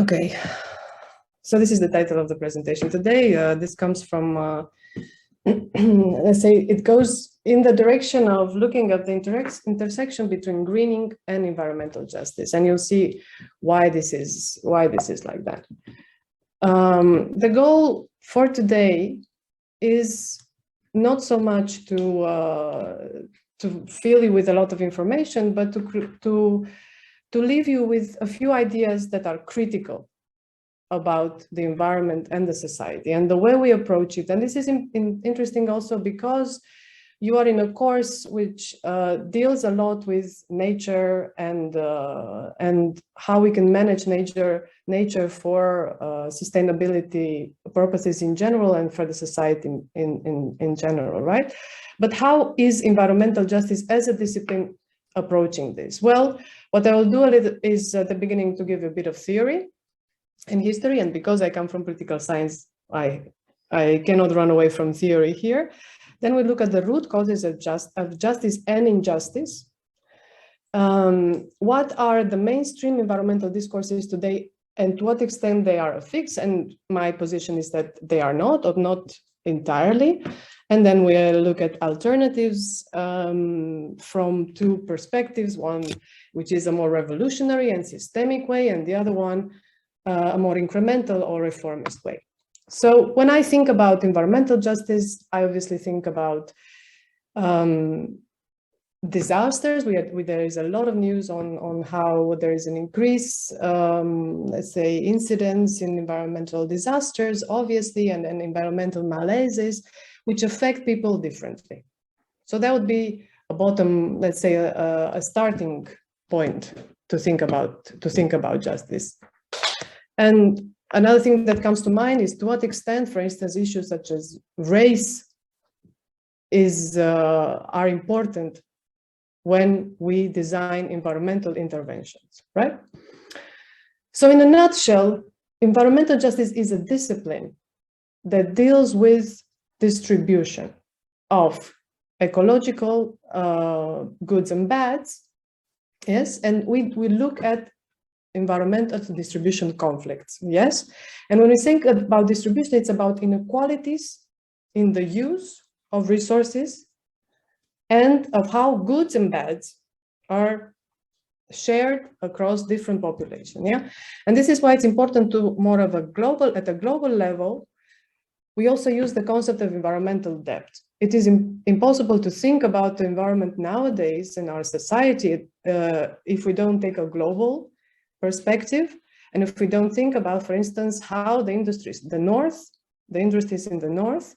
Okay, so this is the title of the presentation today. This comes from, let's say, it goes in the direction of looking at the intersection between greening and environmental justice, and you'll see why this is like that. The goal for today is not so much to fill you with a lot of information, but to leave you with a few ideas that are critical about the environment and the society and the way we approach it. And this is interesting also because you are in a course which deals a lot with nature and how we can manage nature for sustainability purposes in general and for the society in general, right? But how is environmental justice as a discipline approaching this? Well, what I will do a little is at the beginning to give a bit of theory and history, and because I come from political science, I cannot run away from theory here. Then we look at the root causes of justice and injustice. What are the mainstream environmental discourses today, and to what extent they are a fix? And my position is that they are not, or not entirely. And then we'll look at alternatives from two perspectives, one which is a more revolutionary and systemic way, and the other one a more incremental or reformist way. So when I think about environmental justice, I obviously think about disasters. There is a lot of news on how there is an increase, let's say, incidence in environmental disasters, obviously, and environmental malaises, which affect people differently. So that would be a bottom, let's say, a starting point to think about justice. And another thing that comes to mind is to what extent, for instance, issues such as race are important when we design environmental interventions, right? So in a nutshell, environmental justice is a discipline that deals with distribution of ecological goods and bads, yes, and we look at environmental distribution conflicts, yes, and when we think about distribution, it's about inequalities in the use of resources and of how goods and bads are shared across different populations, yeah, and this is why it's important to more of at a global level. We also use the concept of environmental debt. It is impossible to think about the environment nowadays in our society if we don't take a global perspective, and if we don't think about, for instance, how the industries in the north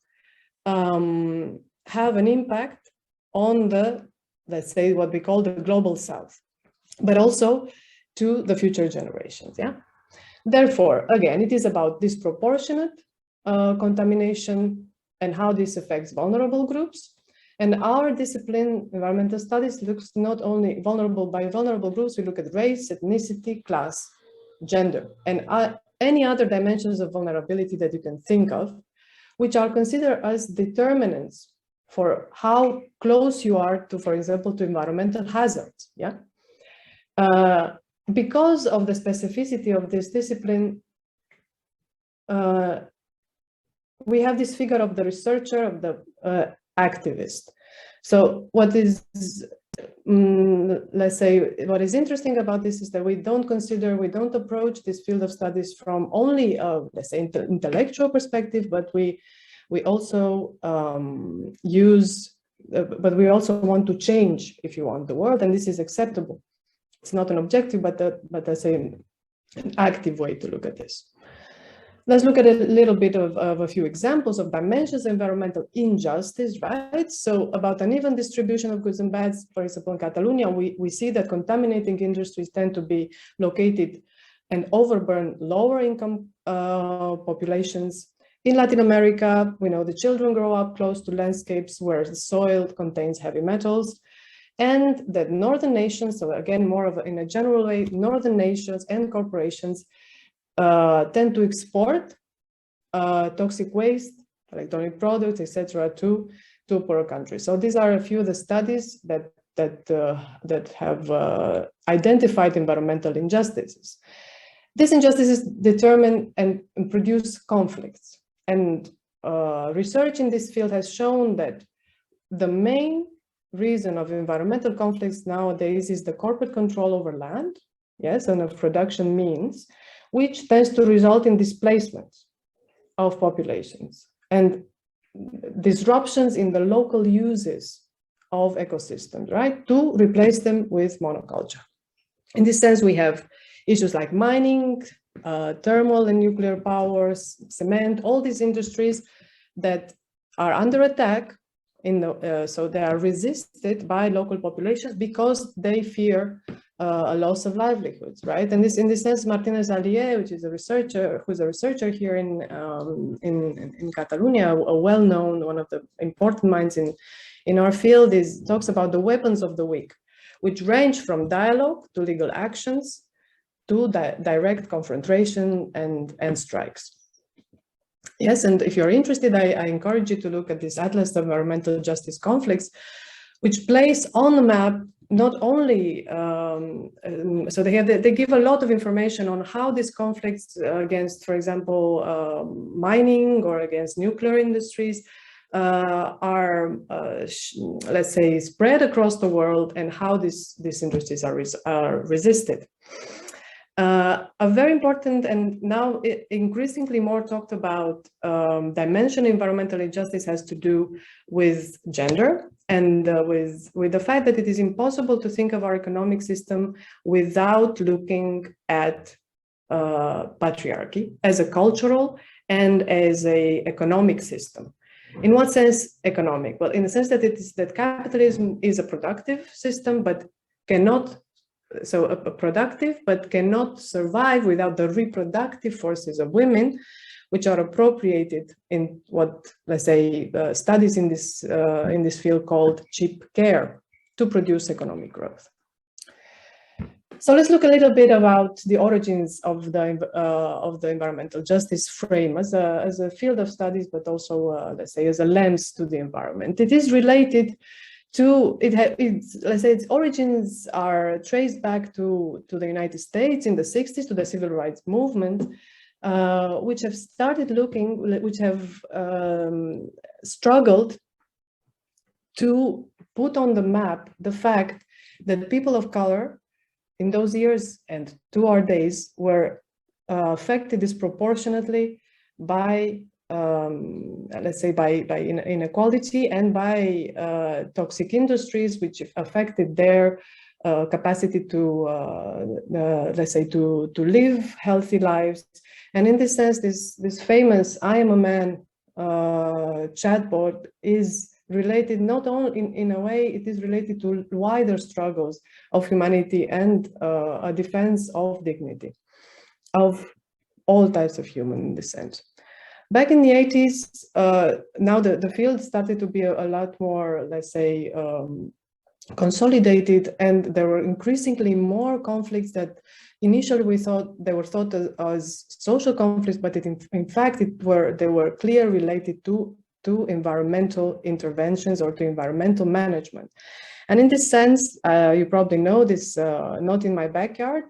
have an impact on the, let's say, what we call the global south, but also to the future generations, yeah? Therefore, again, it is about disproportionate contamination and how this affects vulnerable groups. And our discipline, environmental studies, looks not only vulnerable groups, we look at race, ethnicity, class, gender, and any other dimensions of vulnerability that you can think of, which are considered as determinants for how close you are to, for example, to environmental hazards, yeah? Because of the specificity of this discipline, we have this figure of the researcher, of the activist. So what is, let's say, what is interesting about this is that we don't approach this field of studies from only, let's say, intellectual perspective, but we also but we also want to change, if you want, the world, and this is acceptable. It's not an objective, but let's say an active way to look at this. Let's look at a little bit of a few examples of dimensions of environmental injustice, right? So about uneven distribution of goods and bads, for example, in Catalonia, we see that contaminating industries tend to be located and overburn lower income populations. In Latin America, we know the children grow up close to landscapes where the soil contains heavy metals, and that northern nations, so again, more of in a general way, northern nations and corporations tend to export toxic waste, electronic products, etc., to poorer countries. So these are a few of the studies that have identified environmental injustices. These injustices determine and produce conflicts. And research in this field has shown that the main reason of environmental conflicts nowadays is the corporate control over land, yes, and of production means, which tends to result in displacement of populations and disruptions in the local uses of ecosystems, right, to replace them with monoculture. In this sense, we have issues like mining, thermal and nuclear powers, cement, all these industries that are under attack, so they are resisted by local populations because they fear a loss of livelihoods, right? And in this sense, Martínez Alier, which is a researcher, who's a researcher here in Catalonia, a well-known, one of the important minds in our field, talks about the weapons of the weak, which range from dialogue to legal actions to direct confrontation and strikes. Yes, and if you're interested, I encourage you to look at this Atlas of Environmental Justice Conflicts, which place on the map not only, so they give a lot of information on how these conflicts against, for example, mining or against nuclear industries are, let's say, spread across the world and how these industries are resisted. A very important and now increasingly more talked about dimension of environmental injustice has to do with gender and with the fact that it is impossible to think of our economic system without looking at patriarchy as a cultural and as a economic system. In what sense economic? Well, in the sense that capitalism is a productive system, but cannot productive, but cannot survive without the reproductive forces of women, which are appropriated in what, let's say, studies in this field called cheap care to produce economic growth. So let's look a little bit about the origins of the environmental justice frame as a field of studies, but also, let's say, as a lens to the environment. It is related to, let's say, its origins are traced back to the United States in the 60s, to the civil rights movement, which have started which have struggled to put on the map the fact that people of color in those years and to our days were affected disproportionately by let's say by inequality and by toxic industries, which affected their capacity to let's say to live healthy lives. And in this sense, this famous "I am a man" chatbot is related not only in a way, it is related to wider struggles of humanity and a defense of dignity of all types of human in this sense. Back in the 80s, now the field started to be a lot more, let's say, consolidated, and there were increasingly more conflicts that initially they were thought as social conflicts, but in fact they were clearly related to environmental interventions or to environmental management. And in this sense, you probably know this "not in my backyard"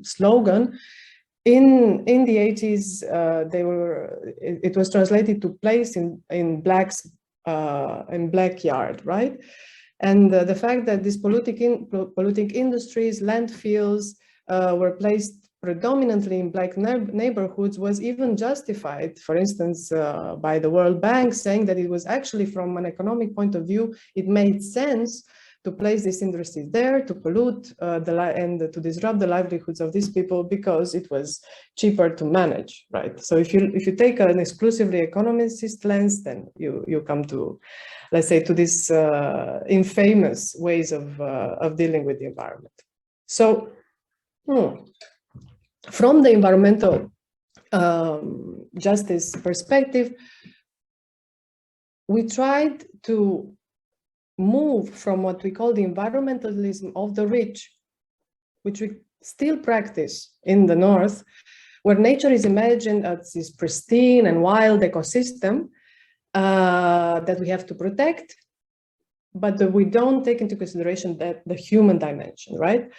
slogan. In the 80s, it was translated to place in blacks in backyard, right? And the fact that these polluting industries, landfills were placed predominantly in black neighborhoods was even justified, for instance, by the World Bank, saying that it was actually, from an economic point of view, it made sense to place these industries there, to pollute and to disrupt the livelihoods of these people because it was cheaper to manage, right? So if you take an exclusively economicist lens, then you come to, let's say, to these infamous ways of dealing with the environment. So from the environmental justice perspective, we tried to move from what we call the environmentalism of the rich, which we still practice in the North, where nature is imagined as this pristine and wild ecosystem that we have to protect, but that we don't take into consideration that the human dimension, right?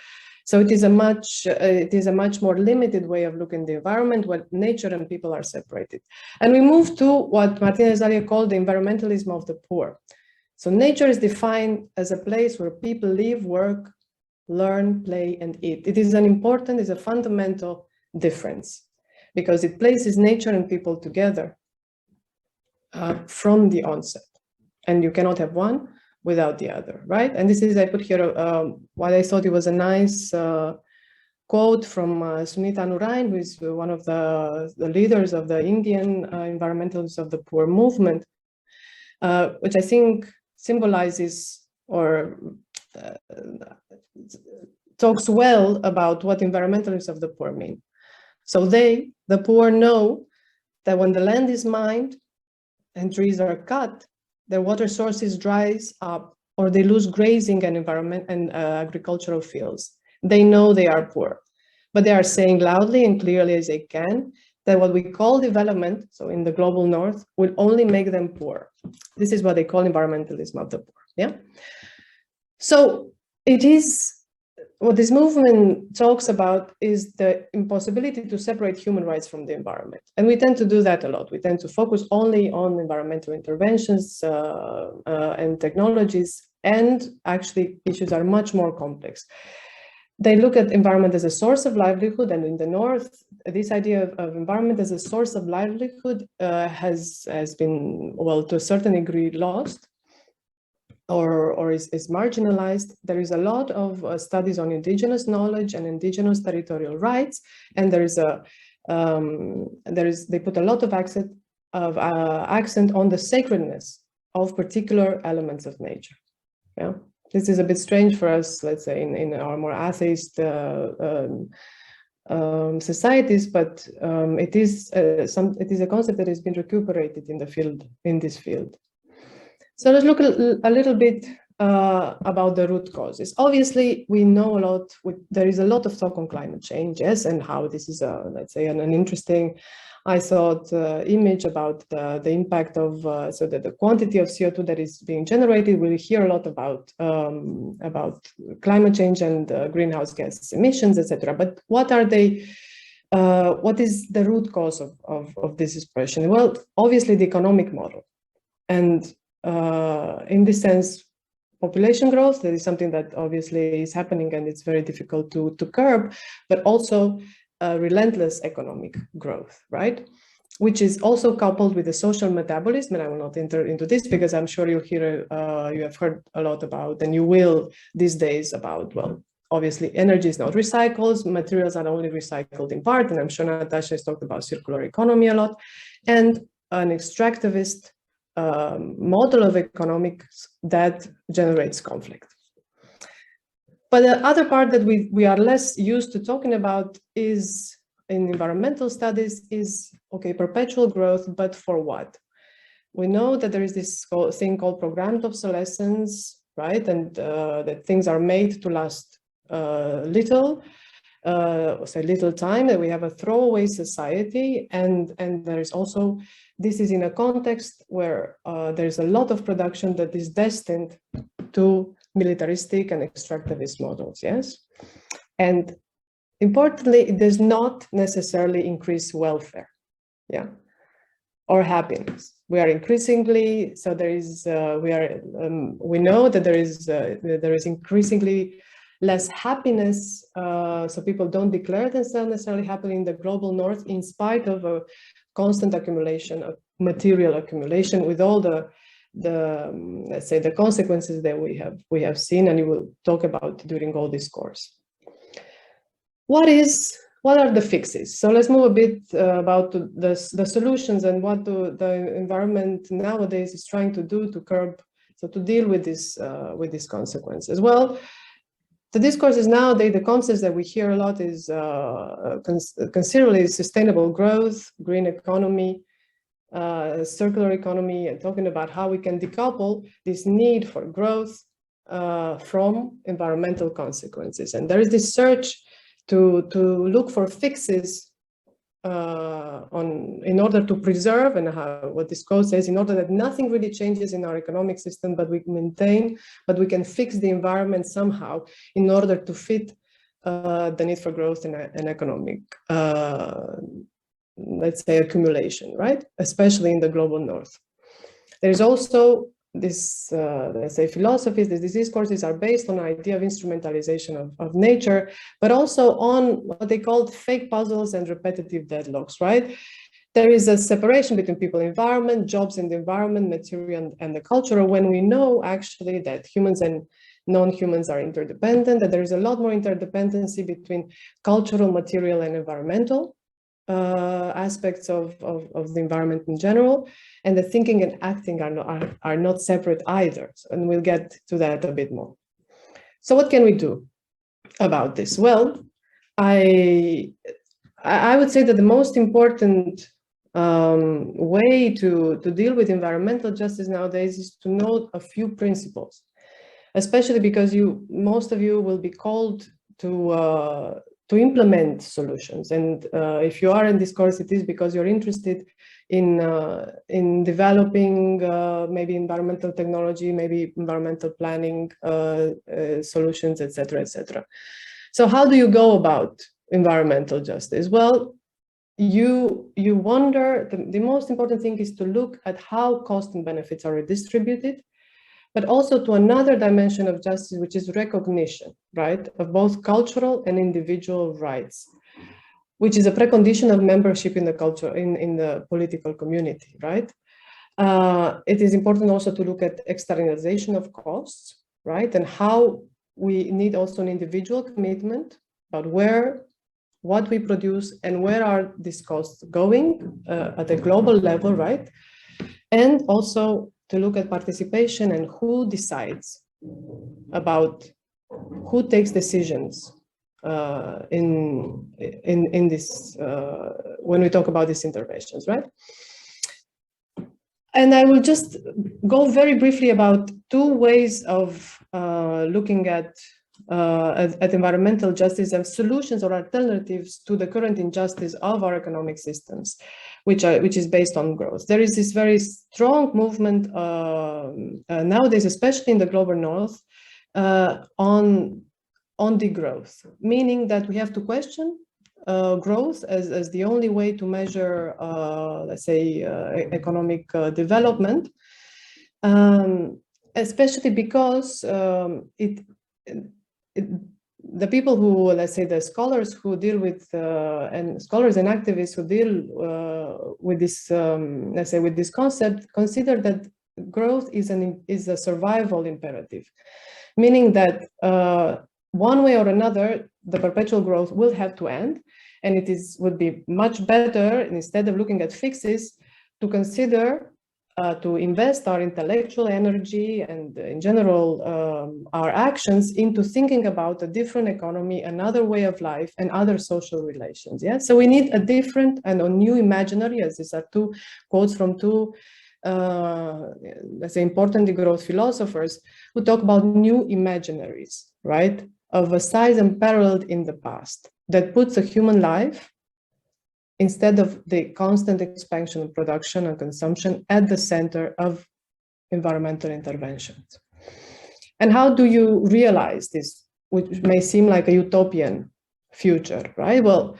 So it is a much more limited way of looking at the environment, where nature and people are separated. And we move to what Martinez Alia called the environmentalism of the poor. So nature is defined as a place where people live, work, learn, play, and eat. It is a fundamental difference, because it places nature and people together from the onset. And you cannot have one without the other, right? And this is, I put here what I thought it was a nice quote from Sunita Narayan, who is one of the leaders of the Indian environmentalists of the poor movement, which I think symbolizes or talks well about what environmentalists of the poor mean. So the poor, know that when the land is mined and trees are cut, their water sources dries up, or they lose grazing and environment and agricultural fields. They know they are poor, but they are saying loudly and clearly as they can that what we call development, so in the global north, will only make them poor. This is what they call environmentalism of the poor, yeah? So it is, what this movement talks about is the impossibility to separate human rights from the environment. And we tend to do that a lot. We tend to focus only on environmental interventions and technologies, and actually issues are much more complex. They look at environment as a source of livelihood, and in the North, this idea of environment as a source of livelihood has been, well, to a certain degree lost, or is marginalized. There is a lot of studies on indigenous knowledge and indigenous territorial rights, and there is they put a lot of accent on the sacredness of particular elements of nature. Yeah, this is a bit strange for us, let's say, in our more atheist societies, but it is a concept that has been recuperated in this field. So let's look a little bit about the root causes. Obviously, we know a lot. There is a lot of talk on climate change, yes, and how this is, let's say, an interesting, I thought, image about the impact of so that the quantity of CO2 that is being generated. We'll hear a lot about climate change and greenhouse gas emissions, etc. But what are they? What is the root cause of this expression? Well, obviously, the economic model, and in this sense, population growth, that is something that obviously is happening and it's very difficult to curb, but also relentless economic growth, right? Which is also coupled with the social metabolism, and I will not enter into this because I'm sure you have heard a lot about, and you will these days about, well, obviously energy is not recycled, materials are only recycled in part, and I'm sure Natasha has talked about circular economy a lot, and an extractivist model of economics that generates conflict. But the other part that we are less used to talking about is, in environmental studies, is, okay, perpetual growth, but for what? We know that there is this thing called programmed obsolescence, right? And that things are made to last little time, that we have a throwaway society, and there is also, this is in a context where there's a lot of production that is destined to militaristic and extractivist models, yes? And importantly, it does not necessarily increase welfare, yeah, or happiness. We are increasingly, so there is, we know that there is increasingly less happiness, so people don't declare themselves necessarily happy in the global north, in spite of a constant accumulation of material accumulation, with all the let's say the consequences that we have seen, and we will talk about during all this course. What are the fixes? So let's move a bit about the solutions and what the environment nowadays is trying to do to curb, so to deal with these consequences. Well, the discourses nowadays, the concepts that we hear a lot is considerably sustainable growth, green economy, circular economy, and talking about how we can decouple this need for growth from environmental consequences. And there is this search to look for fixes in order to preserve, and what this code says, in order that nothing really changes in our economic system, but we can fix the environment somehow in order to fit the need for growth and economic, let's say, accumulation, right? Especially in the global north. There's also this, let's say, philosophies, these discourses are based on the idea of instrumentalization of nature, but also on what they called fake puzzles and repetitive deadlocks, right? There is a separation between people and environment, jobs in the environment, material and the cultural, when we know actually that humans and non-humans are interdependent, that there is a lot more interdependency between cultural, material and environmental aspects of the environment in general, and the thinking and acting are not separate either. And we'll get to that a bit more. So what can we do about this? Well, I would say that the most important way to deal with environmental justice nowadays is to know a few principles, especially because most of you will be called to implement solutions. And if you are in this course, it is because you're interested in developing maybe environmental technology, maybe environmental planning solutions, etc., etc. So how do you go about environmental justice? Well, you wonder, the most important thing is to look at how costs and benefits are redistributed, but also to another dimension of justice, which is recognition, right, of both cultural and individual rights, which is a precondition of membership in the culture, in the political community, right? It is important also to look at externalization of costs, right, and how we need also an individual commitment about what we produce and where are these costs going at a global level, right? And also to look at participation and who decides about who takes decisions in this, when we talk about these interventions, right? And I will just go very briefly about two ways of looking at environmental justice and solutions or alternatives to the current injustice of our economic systems, which is based on growth. There is this very strong movement nowadays, especially in the global north, on degrowth, meaning that we have to question growth as the only way to measure, let's say, economic development, especially because the people who, let's say, the scholars who deal with, and scholars and activists who deal with this, let's say, with this concept, consider that growth is a survival imperative, meaning that one way or another, the perpetual growth will have to end, and would be much better, instead of looking at fixes, to consider to invest our intellectual energy and in general our actions into thinking about a different economy, another way of life and other social relations. Yeah, so we need a different and a new imaginary, as these are two quotes from two let's say important degrowth philosophers who talk about new imaginaries, right, of a size unparalleled in the past, that puts a human life, instead of the constant expansion of production and consumption, at the center of environmental interventions. And how do you realize this, which may seem like a utopian future, right? Well,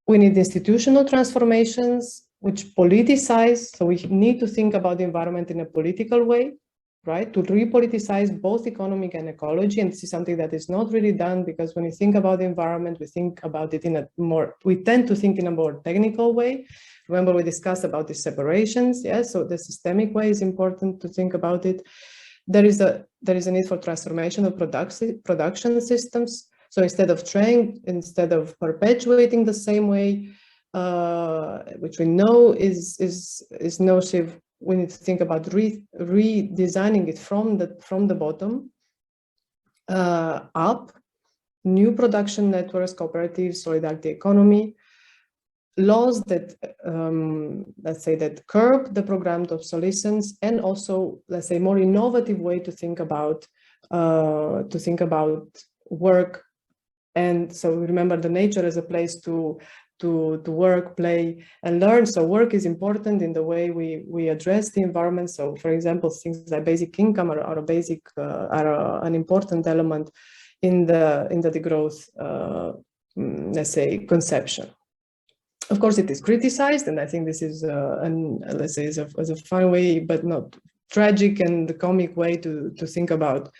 we need institutional transformations which politicize, so we need to think about the environment in a political way, right? To repoliticize both economic and ecology. And this is something that is not really done, because when we think about the environment, we think about it we tend to think in a more technical way. Remember, we discussed about the separations, yes? So the systemic way is important to think about it. There is a need for transformation of production systems. So instead of perpetuating the same way, which we know is nocive, we need to think about redesigning it from the bottom up, new production networks, cooperatives, solidarity economy, laws that, let's say, that curb the programmed obsolescence, and also, let's say, more innovative way to think about work. And so remember the nature as a place to work, play, and learn. So work is important in the way we address the environment. So, for example, things like basic income are an important element in the degrowth, let's say, conception. Of course, it is criticized, and I think this is, let's say, is a fun way, but not tragic and comic way to think about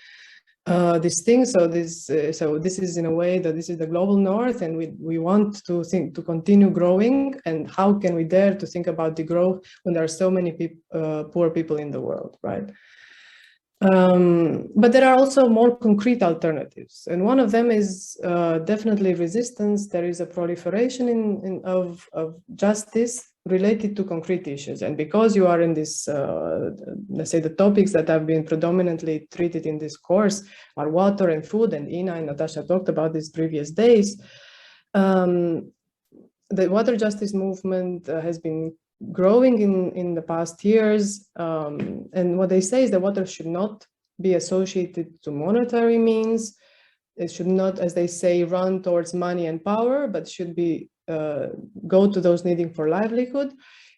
these things. So this is in a way that this is the global north, and we want to continue growing. And how can we dare to think about the growth when there are so many poor people in the world, right? But there are also more concrete alternatives, and one of them is definitely resistance. There is a proliferation of justice related to concrete issues, and because you are in this, let's say, the topics that have been predominantly treated in this course are water and food, and Ina and Natasha talked about these previous days. The water justice movement has been growing in the past years, and what they say is that water should not be associated to monetary means. It should not, as they say, run towards money and power, but should be go to those needing for livelihood.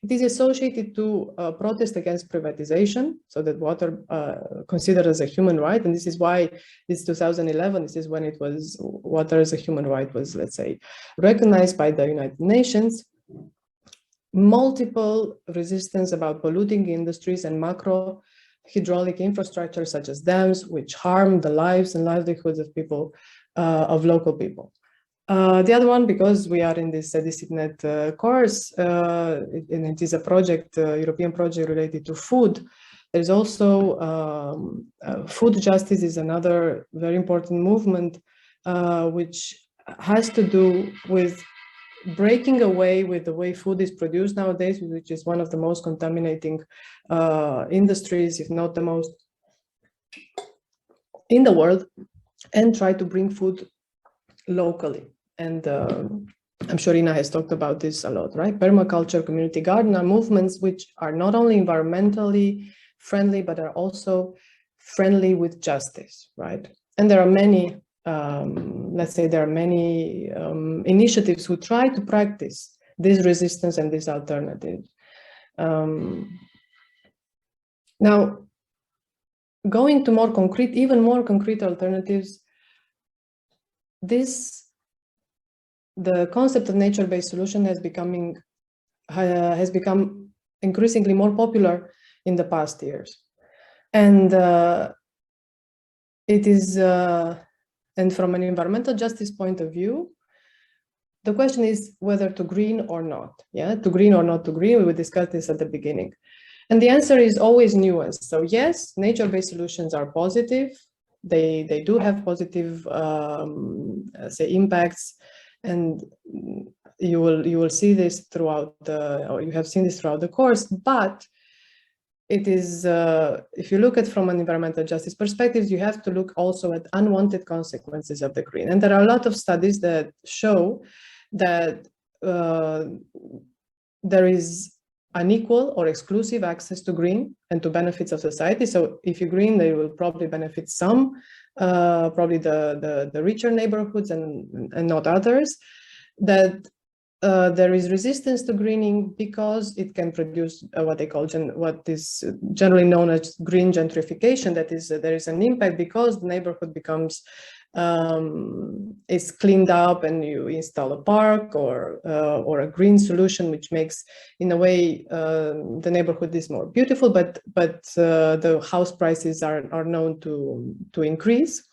It is associated to protest against privatization, so that water considered as a human right, and this is why this 2011, this is when it was, water as a human right was, let's say, recognized by the United Nations. Multiple resistance about polluting industries and macro hydraulic infrastructure such as dams, which harm the lives and livelihoods of people, of local people. The other one, because we are in this EdiCitNet course, and it is a project, European project related to food. There's also food justice is another very important movement, which has to do with breaking away with the way food is produced nowadays, which is one of the most contaminating industries, if not the most in the world, and try to bring food locally. And I'm sure Ina has talked about this a lot, right? Permaculture, community garden are movements which are not only environmentally friendly, but are also friendly with justice, right? And there are many, let's say there are many initiatives who try to practice this resistance and this alternative. Now, going to more concrete, even more concrete alternatives, the concept of nature-based solution has become increasingly more popular in the past years. And it is, and from an environmental justice point of view, the question is whether to green or not. Yeah, to green or not to green. We discussed this at the beginning. And the answer is always nuanced. So yes, nature-based solutions are positive. They do have positive, say, impacts, and you will see this throughout or you have seen this throughout the course. But it is, if you look at from an environmental justice perspective, you have to look also at unwanted consequences of the green. And there are a lot of studies that show that there is unequal or exclusive access to green and to benefits of society. So if you green, they will probably benefit some, probably the richer neighborhoods and not others. That there is resistance to greening because it can produce what they call what is generally known as green gentrification. That is, there is an impact because the neighborhood becomes is cleaned up, and you install a park or a green solution, which makes, in a way, the neighborhood is more beautiful. But the house prices are known to increase.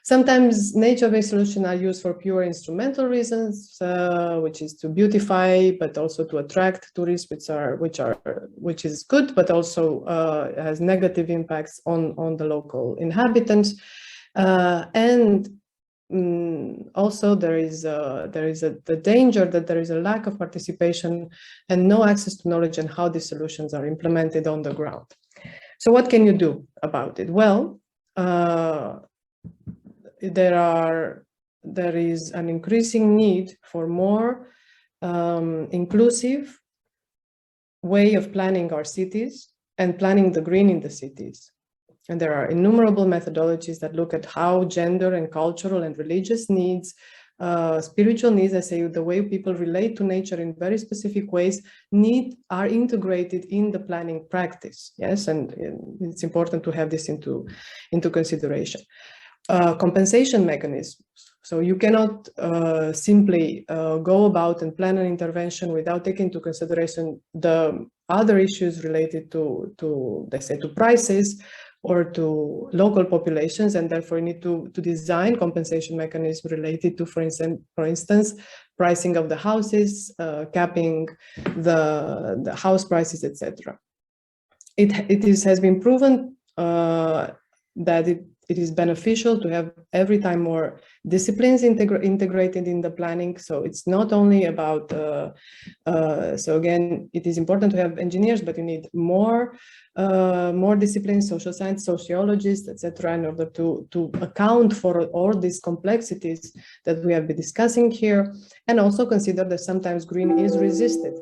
Sometimes nature-based solutions are used for pure instrumental reasons, which is to beautify, but also to attract tourists, which is good, but also has negative impacts on the local inhabitants. And also there is the danger that there is a lack of participation and no access to knowledge and how these solutions are implemented on the ground. So what can you do about it? Well, there is an increasing need for more inclusive way of planning our cities and planning the green in the cities. And there are innumerable methodologies that look at how gender and cultural and religious needs, spiritual needs, I say, the way people relate to nature in very specific ways, are integrated in the planning practice. Yes, and it's important to have this into consideration. compensation mechanisms. So you cannot simply go about and plan an intervention without taking into consideration the other issues related to let's say, to prices or to local populations, and therefore you need to design compensation mechanisms related to, for instance, pricing of the houses, capping the house prices, etc. It has been proven that it is beneficial to have every time more disciplines integrated in the planning. So it's not only about, so again, it is important to have engineers, but you need more disciplines, social science, sociologists, etc., in order to account for all these complexities that we have been discussing here, and also consider that sometimes green is resisted,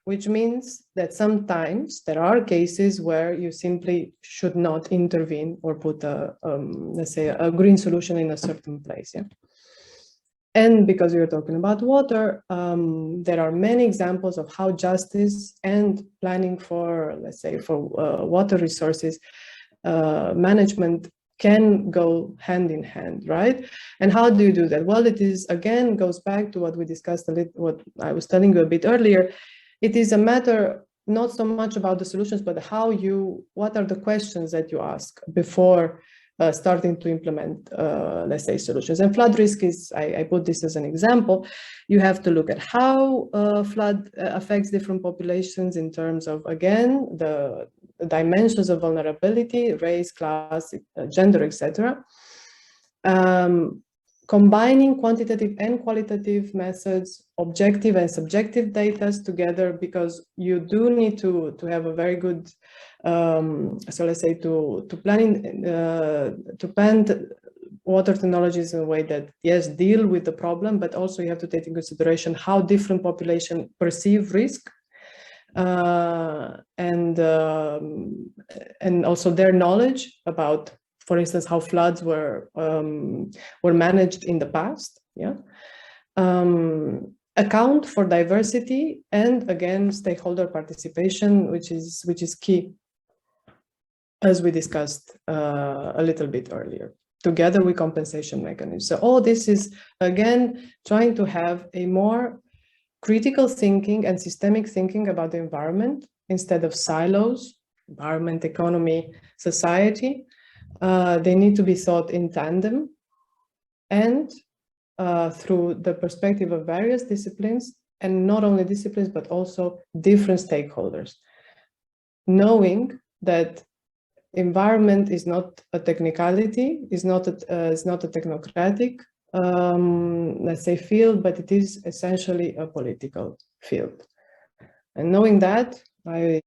which means that sometimes there are cases where you simply should not intervene or put let's say, a green solution in a certain place. Yeah. And because we are talking about water, there are many examples of how justice and planning for, let's say, for water resources management can go hand in hand, right? And how do you do that? Well, it is, again, goes back to what we discussed a little, what I was telling you a bit earlier. It is a matter not so much about the solutions, but what are the questions that you ask before starting to implement, let's say, solutions. And flood risk is, I put this as an example. You have to look at how flood affects different populations in terms of, again, the dimensions of vulnerability, race, class, gender, etc. Combining quantitative and qualitative methods, objective and subjective data together, because you do need to have a very good, so let's say, to plan water technologies in a way that, yes, deal with the problem, but also you have to take into consideration how different populations perceive risk, and also their knowledge about, for instance, how floods were managed in the past. Yeah, account for diversity, and again, stakeholder participation, which is key, as we discussed a little bit earlier, together with compensation mechanisms. So all this is, again, trying to have a more critical thinking and systemic thinking about the environment instead of silos, environment, economy, society. They need to be thought in tandem and through the perspective of various disciplines, and not only disciplines, but also different stakeholders. Knowing that environment is not a technicality, is not a technocratic, let's say, field, but it is essentially a political field. And knowing that, I